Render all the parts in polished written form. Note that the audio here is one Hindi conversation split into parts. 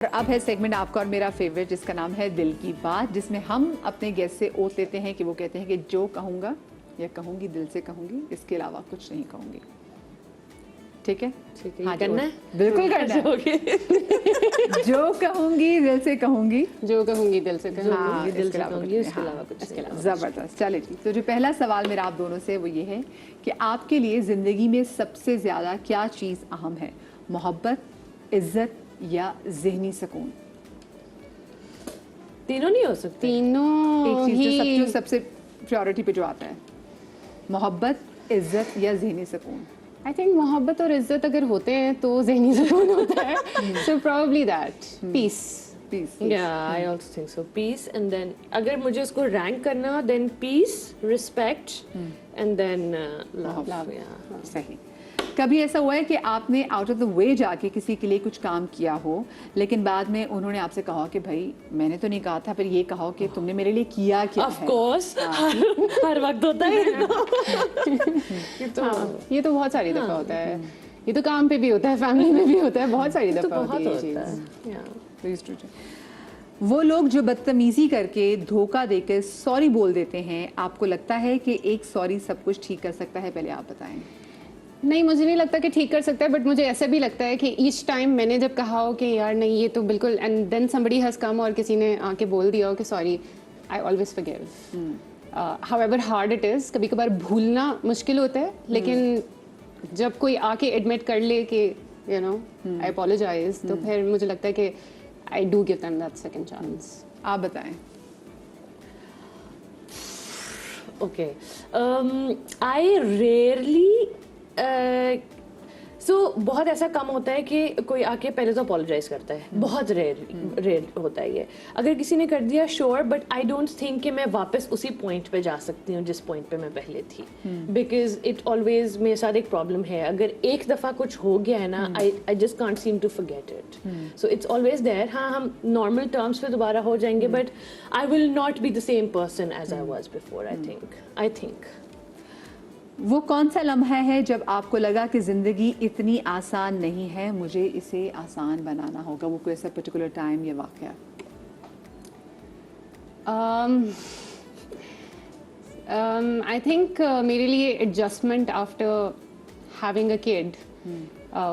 अब है सेगमेंट आपका और मेरा फेवरेट, जिसका नाम है दिल की बात, जिसमें हम अपने गेस्ट से ओथ लेते हैं कि वो कहते हैं कि जो कहूँगा या कहूँगी दिल से कहूँगी, इसके अलावा कुछ नहीं कहूँगी। ठीक है? ठीक है, हाँ, करना है? बिल्कुल करना है। जो कहूँगी दिल से कहूँगी, जो कहूँगी दिल से कहूँगी, हाँ, दिल से कहूँगी, इसके उसके हाँ, अलावा कुछ इसके नहीं। अलावा जबरदस्त। चले जी, तो जो पहला सवाल मेरा आप दोनों से वो ये है कि आपके लिए जिंदगी में सबसे ज्यादा क्या चीज़ अहम है? मोहब्बत, इज्जत या ज़हनी सुकून? तीनों नहीं हो सकते। एक तीनों चीज़ ही जो सबसे प्रायोरिटी पे जो आता है, मोहब्बत, इज्जत या ज़हनी सुकून? आई थिंक मोहब्बत और इज्जत अगर होते हैं तो ज़हनी सुकून होता है। So probably that peace. Peace. Yeah, I also think so. Peace and then अगर मुझे उसको रैंक करना हो then peace, respect and then love. Love. Yeah. सही। कभी ऐसा हुआ है कि आपने आउट ऑफ द वे जाके किसी के लिए कुछ काम किया हो, लेकिन बाद में उन्होंने आपसे कहा कि भाई मैंने तो नहीं कहा था, फिर ये कहा कि तुमने मेरे लिए किया क्या Of है? course, हर वक्त होता है ये तो बहुत सारी दफा होता है। ये तो काम पे भी होता है, फैमिली में भी होता है, बहुत सारी दफा बहुत होती है ये होता चीज़। Yeah. Please do. वो लोग जो बदतमीजी करके धोखा देकर सॉरी बोल देते हैं, आपको लगता है कि एक सॉरी सब कुछ ठीक कर सकता है? पहले आप बताएं। नहीं, मुझे नहीं लगता कि ठीक कर सकता है, बट मुझे ऐसा भी लगता है कि ईच टाइम मैंने जब कहा हो कि यार नहीं ये तो बिल्कुल, and then somebody has come और किसी ने आके बोल दिया हो कि sorry, I always forgive. However hard it is, कभी कभार भूलना मुश्किल होता है, लेकिन जब कोई आके एडमिट कर ले कि यू नो आई अपोलोजाइज, तो फिर मुझे लगता है कि I do give them that second chance. आप बताएं। Okay. I rarely बहुत ऐसा कम होता है कि कोई आके पहले तो अपोलोजाइज करता है, बहुत रेयर होता है ये। अगर किसी ने कर दिया sure, but I don't think कि मैं वापस उसी पॉइंट पे जा सकती हूँ जिस पॉइंट पे मैं पहले थी, बिकॉज इट ऑलवेज मेरे साथ एक प्रॉब्लम है, अगर एक दफ़ा कुछ हो गया है ना, I just can't seem to forget it, so it's always there. हाँ, हम नॉर्मल टर्म्स पे दोबारा हो जाएंगे, but I will not be the same person as I was before. I think वो कौन सा लम्हा है जब आपको लगा कि ज़िंदगी इतनी आसान नहीं है, मुझे इसे आसान बनाना होगा? वो कोई ऐसा पर्टिकुलर टाइम या वाक़या? आई थिंक मेरे लिए adjustment after having a kid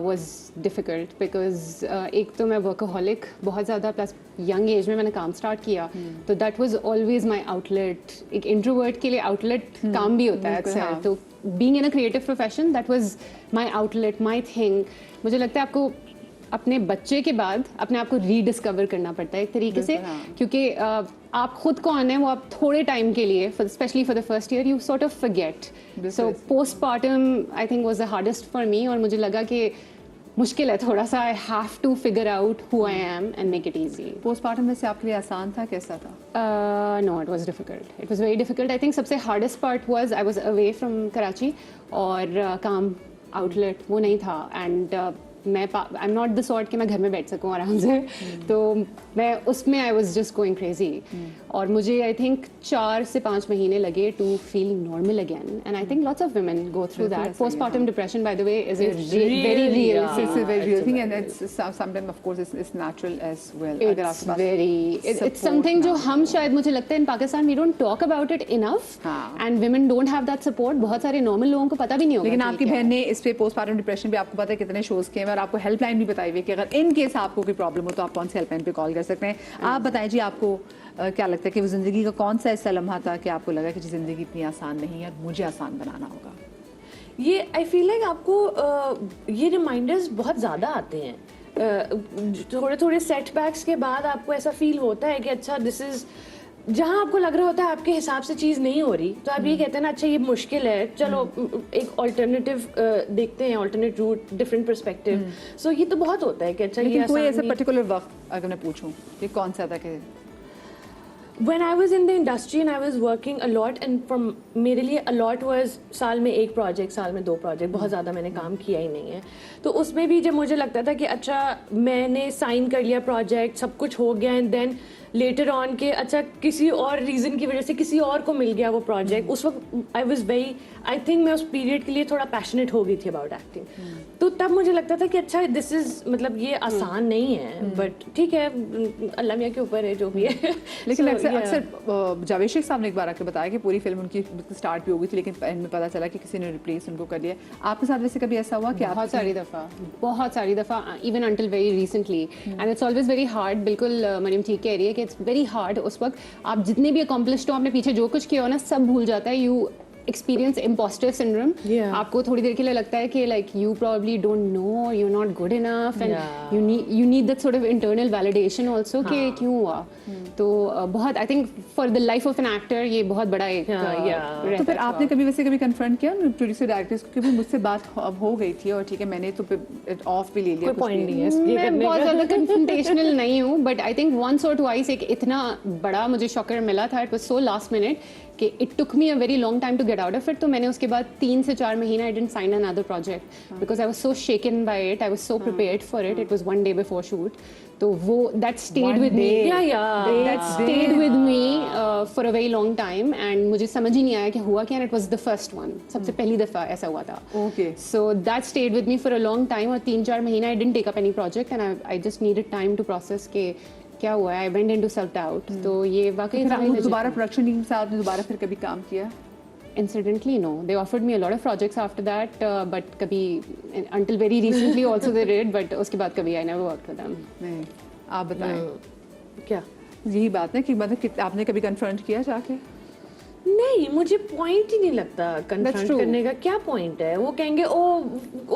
was difficult because एक तो मैं वर्कaholic बहुत ज़्यादा, प्लस यंग एज में मैंने काम स्टार्ट किया, तो that was always my outlet. एक इंट्रोवर्ट के लिए आउटलेट काम भी होता है अक्सर, तो being in a creative profession that was my outlet, my thing. मुझे लगता है आपको अपने बच्चे के बाद अपने आप को रीडिस्कवर करना पड़ता है एक तरीके से, क्योंकि आप खुद कौन है वो आप थोड़े टाइम के लिए, specially for the first year, you sort of forget. So postpartum I think was the hardest for me, और मुझे लगा कि मुश्किल है थोड़ा सा, I have to figure out who I am and make it easy. Postpartum में से आपके लिए आसान था, कैसा था? No, it was difficult, it was very difficult. I think सबसे hardest part was I was away from Karachi, और काम आउटलेट वो नहीं था, एंड मैं I am not the sort कि मैं घर में बैठ सकूं आराम से, तो मैं उसमें I was just going crazy, और मुझे आई थिंक 4 से 5 महीने लगे to feel normal again, and I think lots of women go through that. Postpartum depression by the way is a very real It's a very real thing, and it's sometimes of course it's natural as well. अगर आपके पास it's something जो हम शायद, मुझे लगता है इन Pakistan we don't talk about it enough, and women don't have that support। बहुत सारे नॉर्मल लोगों को पता भी नहीं होगा। लेकिन आपकी बहन ने इस पे पोस्टपार्टम डिप्रेशन पे आपको पता है कितने शोज किए हैं, और आपको हेल्पलाइन भी बताई हुई है कि अगर इन केस आपको कोई प्रॉब्लम हो तो आप कौन सी हेल्पलाइन पे कॉल कर सकते हैं। आप बताएं जी, आपको क्या लगता है कि वो ज़िंदगी का कौन सा ऐसा लम्हा था कि आपको लगा कि ज़िंदगी इतनी आसान नहीं है, मुझे आसान बनाना होगा? ये आई फील लाइक आपको ये रिमाइंडर्स बहुत ज़्यादा आते हैं थोड़े थोड़े सेटबैक्स के बाद। आपको ऐसा फील होता है कि अच्छा दिस इज़, जहाँ आपको लग रहा होता है आपके हिसाब से चीज़ नहीं हो रही, तो आप ये कहते हैं ना अच्छा ये मुश्किल है, चलो एक ऑल्टरनेटिव देखते हैं, ऑल्टरनेट रूट, डिफरेंट पर्सपेक्टिव। सो ये तो बहुत होता है कि अच्छा ये कोई ऐसा पर्टिकुलर वक्त अगर मैं पूछूं कि कौन सा था कि when I was in the industry and I was working a lot, and from मेरे लिए a lot was साल में एक project, साल में 2 project, बहुत ज़्यादा मैंने काम किया ही नहीं है. तो उसमें भी जब मुझे लगता था कि अच्छा मैंने sign कर लिया project, सब कुछ हो गया, and then later on के अच्छा किसी और reason की वजह से किसी और को मिल गया वो project, उस वक्त I think मैं उस period के लिए थोड़ा passionate हो गई थी about acting. तो तब मुझे लगता था कि अच्छा this is मतलब ये आसान नहीं है, but ठीक है अल्लाह मियाँ के ऊपर है जो भी है. लेकिन So, अक्सर जावेद शेख साहब ने एक बार आके बताया कि पूरी फिल्म उनकी स्टार्ट भी हो गई थी, लेकिन एंड में पता चला कि किसी ने रिप्लेस उनको कर लिया. आपके साथ वैसे कभी ऐसा हुआ कि बहुत सारी दफ़ा even until very recently, and it's always very hard. बिल्कुल मरियम ठीक कह रही है कि इट्स वेरी हार्ड. उस वक्त आप जितने भी अकॉम्प्लिश्ड हो, आपने पीछे जो कुछ किया हो ना, सब भूल जाता है. You experience impostor syndrome. Yeah. आपको थोड़ी देर के लिए लगता है कि like you probably don't know, you not good enough, and Yeah. You need that sort of internal validation also कि क्यों हुआ. तो बहुत I think for the life of an actor ये बहुत बड़ा एक तो फिर आपने कभी वैसे कभी कन्फ्रंट किया प्रोड्यूसर डायरेक्टर्स को कि भाई मुझसे बात अब हो गई थी और ठीक है मैंने तो ऑफ भी ले लिया, कोई point नहीं है ये मैं करने बहुत का. ज़्यादा कन्फ्रंटेशनल नहीं हूँ, but I think once or twice एक इतना बड़ा मुझे शॉकर मिला था. It was so last minute कि it took me a very long time to get out of it. तो मैंने उसके बाद 3 से 4 महीना I didn't sign another project because I was so shaken by it. I was so prepared for it. It was 1 day before shoot. तो वो that stayed with me. That stayed with me for a very long time, and मुझे समझ ही नहीं आया कि हुआ क्या. And it was the first one. सबसे पहली दफ़ा ऐसा हुआ था. Okay. So that stayed with me for a long time. और 3-4 महीना I didn't take up any project, and I just needed time to process के क्या हुआ है. I went into self-doubt. तो ये वाकई फिर आप दोबारा प्रोडक्शन टीम से आपने दोबारा फिर कभी काम किया? Incidentally, no. They offered me a lot of projects after that, but कभी until very recently also they did, but उसके बाद कभी I never worked with them. नहीं, आप बताएं. क्या यही बात है कि मतलब आपने कभी कन्फ्रंट किया जाके? नहीं, मुझे पॉइंट ही नहीं लगता कन्फ्रंट true. करने का. क्या पॉइंट है? वो कहेंगे ओ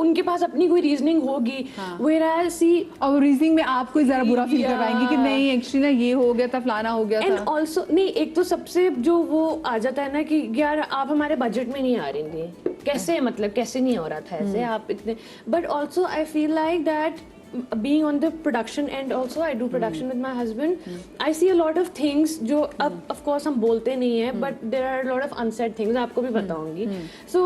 उनके पास अपनी कोई रीजनिंग होगी. Whereas see, और रीजनिंग में आप कोई जरा बुरा फील करवाएंगे कि नहीं एक्चुअली ना ये हो गया था, फलाना हो गया एंड था. ऑल्सो नहीं, एक तो सबसे जो वो आ जाता है ना कि यार आप हमारे बजट में नहीं आ रही थी, कैसे मतलब कैसे नहीं हो रहा था ऐसे आप इतने. But also I feel like that being on the production end also, I do production with my husband. I see a lot of things जो अब of course हम बोलते नहीं है, but there are a lot of unsaid things. आपको भी पता होंगी. So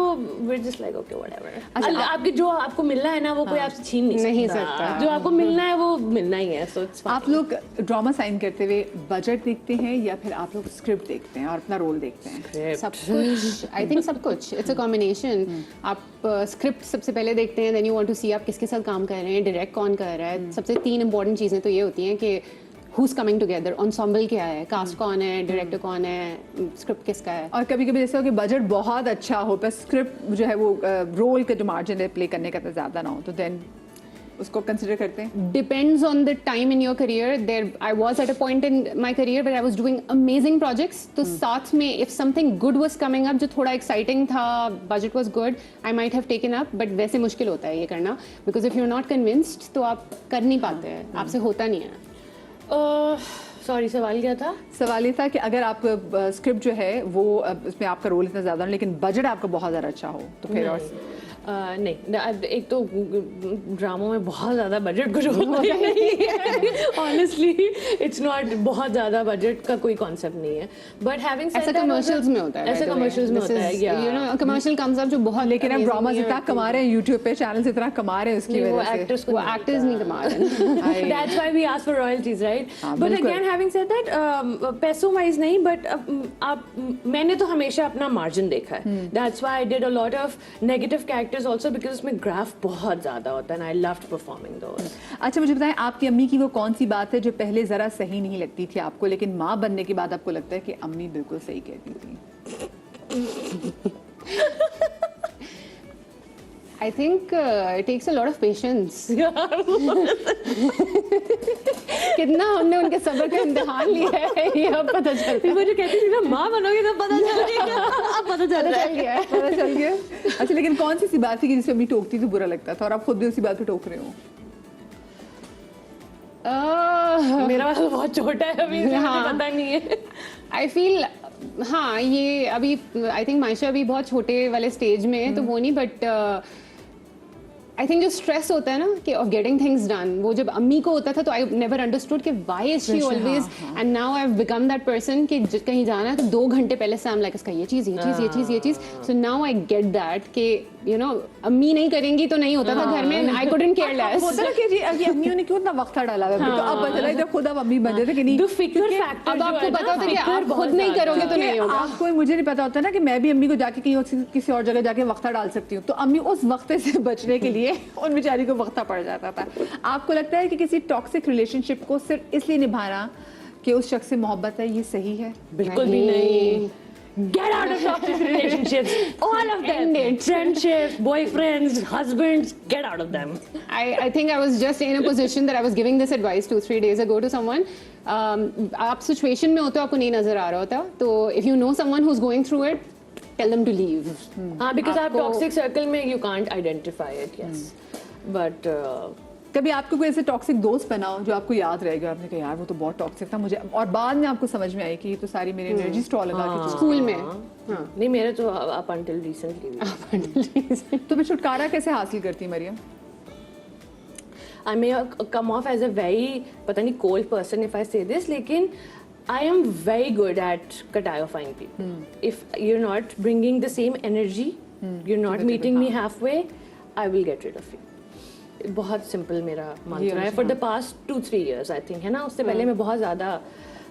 we're just like okay whatever. आपके जो आपको मिलना है ना वो कोई आपसे छीन नहीं सकता. जो आपको मिलना है वो मिलना ही है. So it's fine. आप लोग ड्रामा साइन करते हुए बजट देखते हैं या फिर आप लोग स्क्रिप्ट देखते हैं और अपना रोल देखते हैं? सब कुछ. आई थिंक सब कुछ. It's a combination. आप स्क्रिप्ट सबसे पहले देखते हैं, देन यू वांट टू सी आप किसके साथ काम कर रहे हैं, डायरेक्ट कौन कर रहा है. सबसे 3 इंपॉर्टेंट चीज़ें तो ये होती हैं कि who's coming together, ensemble क्या है, कास्ट कौन है, डायरेक्टर कौन है, स्क्रिप्ट किसका है. और कभी कभी जैसे हो कि बजट बहुत अच्छा हो पर स्क्रिप्ट जो है वो रोल का जो मार्जिन है प्ले करने का तो ज़्यादा ना हो, तो देन उसको कंसिडर करते हैं? Depends on the time in your career. There, I was at a point in my career where I was doing amazing projects. तो साथ में if something good was coming up जो थोड़ा exciting था, budget was good, I might have taken up. But वैसे मुश्किल होता है ये करना because if you're not convinced तो आप कर नहीं पाते हैं, आपसे होता नहीं है. सॉरी सवाल क्या था? सवाल ये था कि अगर आप स्क्रिप्ट जो है वो उसमें आपका रोल इतना ज़्यादा हो लेकिन बजट आपका बहुत ज़्यादा अच्छा हो तो फिर और नहीं, एक तो ड्रामों में बहुत ज़्यादा बजट कुछ होता ही नहीं है. ऑनेस्टली इट्स नॉट बहुत ज़्यादा बजट का कोई कॉन्सेप्ट नहीं है. बट हैविंग सेड ऐसा कमर्शियल्स में होता है. ऐसा कमर्शियल्स में होता है. You know commercial comes up जो बहुत. लेकिन अब ड्रामा इतना कमा रहे हैं, यूट्यूब पे चैनल से इतना कमा रहे हैं उसकी वो वजह से. एक्टर्स वो एक्टर्स नहीं कमा रहे. That's why we ask for royalties, right? हाँ, But बिल्कुल. again, having said that, पैसों वाइज नहीं, but आप मैंने तो हमेशा अपना मार्जिन देखा है. That's why I did a lot of negative characters also because उसमें ग्राफ बहुत ज़्यादा होता है and I loved performing those. अच्छा मुझे बताएं आपकी अम्मी की वो कौन सी बात है जो पहले ज़रा सही नहीं लगती थी आपको लेकिन माँ बनने के बाद आपको लगता है कि अम्मी बिल्कुल सही कहती थी? I think it takes a lot of patience. कितना हमने उनके सब्र का इम्तिहान लिया है ये अब पता चलता है. मुझे कहती थी ना माँ बनोगे तो पता चलेगा. अब पता चल रहा है. पता चल गया. अच्छा लेकिन कौन सी बात थी कि जिससे अम्मी टोकती तो बुरा लगता था और आप खुद भी उसी बात पे टोक रहे हो? मेरा वाला बहुत छोटा है अभी, मुझे पता नहीं है. आई फील हाँ ये अभी आई थिंक मायशा अभी बहुत छोटे वाले स्टेज में है तो वो नहीं. बट आई थिंक जो स्ट्रेस होता है ना कि ऑफ गेटिंग थिंग्स डन, वो जब अम्मी को होता था तो आई नेवर अंडरस्टूड कि why is she always, and now I have become that person कि कहीं जाना है तो 2 घंटे पहले से आई एम लाइक इसका ये चीज़ so now I get that कि यू नो अम्मी नहीं करेंगी तो नहीं होता था घर में, आई कुडंट केयर लेस। होता है ना कि जी अभी अम्मियों ने क्यों इतना वक्त डाला है, तो अब पता चला जब खुद अब अम्मी बन जाते कि नहीं, अब आपको पता होता है कि आप खुद नहीं करोगे तो नहीं होगा। आपको मुझे नहीं पता होता ना कि मैं भी अम्मी को जाके कहीं किसी और जगह जाके वक्ता डाल सकती हूँ, तो अम्मी उस वक्ते से बचने के लिए उन बेचारी को वक्ता पड़ जाता था। आपको लगता है कि किसी टॉक्सिक रिलेशनशिप को सिर्फ इसलिए निभाना कि उस शख्स से मोहब्बत है, ये सही है? बिल्कुल भी नहीं। Get out of toxic relationships, all of them. Friendships, boyfriends, husbands, get out of them. I think I was just in a position that I was giving this advice 2-3 days ago to someone. आप सिचुएशन में होते हो, आपको नहीं नजर आ रहा होता, तो if you know someone who's going through it, tell them to leave. हाँ, because आप toxic circle में you can't identify it, yes. But कभी आपको कोई ऐसे टॉक्सिक दोस्त बना हो जो आपको याद रहेगा, आपने कहा यार वो तो बहुत टॉक्सिक था मुझे, और बाद में आपको समझ में आई कि ये तो सारी मेरी एनर्जी स्टॉल लगा के स्कूल में? नहीं, मेरे तो up until recently. तो मैं छुटकारा कैसे हासिल करती Maryam? I may come off as a very पता नहीं cold person if I say this, लेकिन I am very good at kataifying people. If you're not bringing the same energy, you're not meeting me halfway, I will get rid of you. बहुत सिंपल मेरा मंत्र है for the past 2-3 years I think, है ना। उससे पहले मैं बहुत ज़्यादा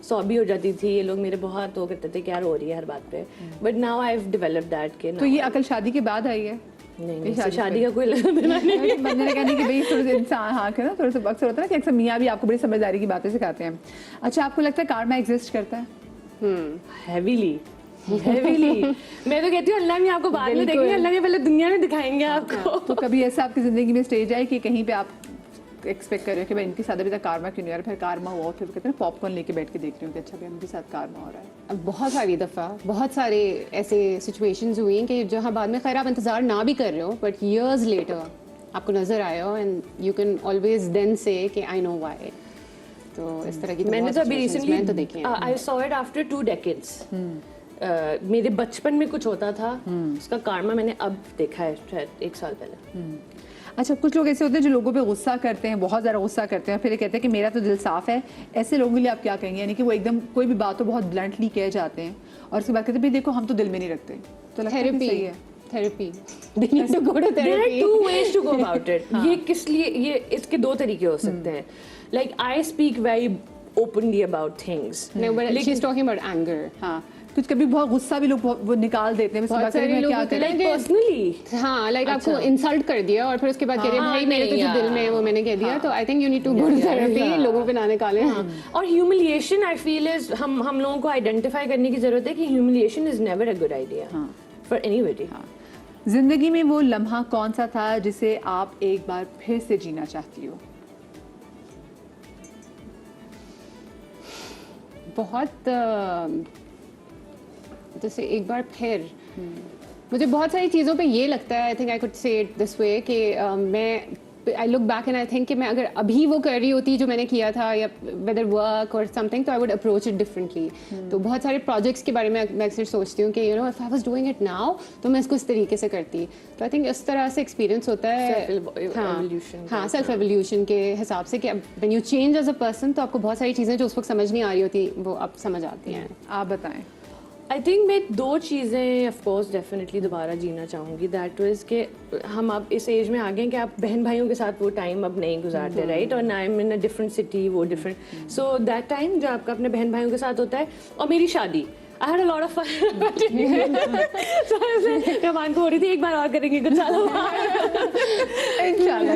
सौबी हो जाती थी, ये लोग मेरे बहुत वो कहते थे क्या रो रही है हर बात पे, but now I have developed that के। तो ये अकल शादी के बाद आई है? नहीं, शादी का कोई लेना देना नहीं। बंदे ने कहने कि भाई थोड़े से इंसान हाँ ना, थोड़ा सा अक्सर होता है ना कि अक्सर मियाँ भी आपको बड़ी समझदारी की बातें सिखाते हैं। अच्छा, आपको लगता है कार्मा एग्जिस्ट करता है? हेवीली मैं तो कहती हूँ अल्लाह ने आपको बाद में देखेंगे, अल्लाह के पहले दुनिया में दिखाएंगे आपको। तो कभी ऐसा आपकी जिंदगी में स्टेज आए कि कहीं पे आप एक्सपेक्ट कर रहे हो कि भाई इनके साथ अभी तक कार्मा क्यों नहीं आ रहा, फिर कार्मा हुआ, फिर कहते हैं पॉपकॉर्न लेके बैठ के देख रही हूँ कि अच्छा भाई उनके साथ कार्मा हो रहा है? बहुत सारी दफ़ा बहुत सारे ऐसे सिचुएशंस हुई हैं कि जहाँ बाद में खैर आप इंतज़ार ना भी कर रहे हो, बट ईयर्स लेटर आपको नज़र आया हो and you can always then say कि आई नो व्हाई। तो इस तरह की मैंने तो अभी रिसेंटली तो देखी है। I saw it after 2 decades. मेरे बचपन में कुछ होता था, उसका कार्मा मैंने अब देखा है शायद 1 साल पहले। अच्छा, कुछ लोग ऐसे होते हैं जो लोगों पे गुस्सा करते हैं, बहुत ज़्यादा गुस्सा करते हैं, फिर ये कहते हैं कि मेरा तो दिल साफ़ है। ऐसे लोगों के लिए आप क्या कहेंगे? यानी कि वो एकदम कोई भी बात तो बहुत ब्लंटली कह जाते हैं और उसके बाद कहते हैं भाई देखो हम तो दिल में नहीं रखते। तो लगता है कि सही है therapy, they need to go to therapy. There are 2 ways to go about it. ये किस लिए, ये इसके 2 तरीके हो सकते हैं। Like I speak very openly about things. No, but she's talking about anger. हाँ, कुछ कभी बहुत गुस्सा भी लोग वो निकाल देते हैं, बहुत सारे लोग क्या करें पर्सनली। हाँ, लाइक आपको इंसल्ट कर दिया और फिर उसके बाद कह रहे हैं भाई मेरे तो जो दिल में है वो मैंने कह दिया। तो I think you need to go to therapy, लोगों पे ना निकालें। और ह्यूमिलिएशन आई फील इज हम लोगों को आइडेंटिफाई करने की जरूरत है कि humiliation is never a good idea for anybody. जिंदगी में वो लम्हा कौन सा था जिसे आप एक बार फिर से जीना चाहती हो? बहुत जैसे एक बार फिर मुझे बहुत सारी चीज़ों पे ये लगता है, I think I could say it this way कि मैं I look back and I think कि मैं अगर अभी वो कर रही होती जो मैंने किया था या वेदर वर्क और समथिंग, तो I would approach it differently. तो बहुत सारे प्रोजेक्ट्स के बारे में मैं अक्सर सोचती हूँ कि you know if I was doing it now तो मैं इसको इस तरीके से करती। तो आई थिंक इस तरह से एक्सपीरियंस होता है हाँ सेल्फ एवोल्यूशन के हिसाब से कि अब when you change as a person तो आपको बहुत सारी चीज़ें जो उस वक्त समझ नहीं आ रही होती वो अब समझ आती हैं। आप बताएं। आई थिंक मैं 2 चीज़ें ऑफकोर्स डेफिनेटली दोबारा जीना चाहूँगी। दैट वाज कि हम अब इस एज में आ गए कि आप बहन भाइयों के साथ वो टाइम अब नहीं गुजारते, राइट? और I am in a different city, वो डिफरेंट, सो दैट टाइम जो आपका अपने बहन भाइयों के साथ होता है। और मेरी शादी, I had a lot of fun. मैं मान को हो रही थी एक बार और करेंगे कुछ सालों बाद। इंशाल्लाह।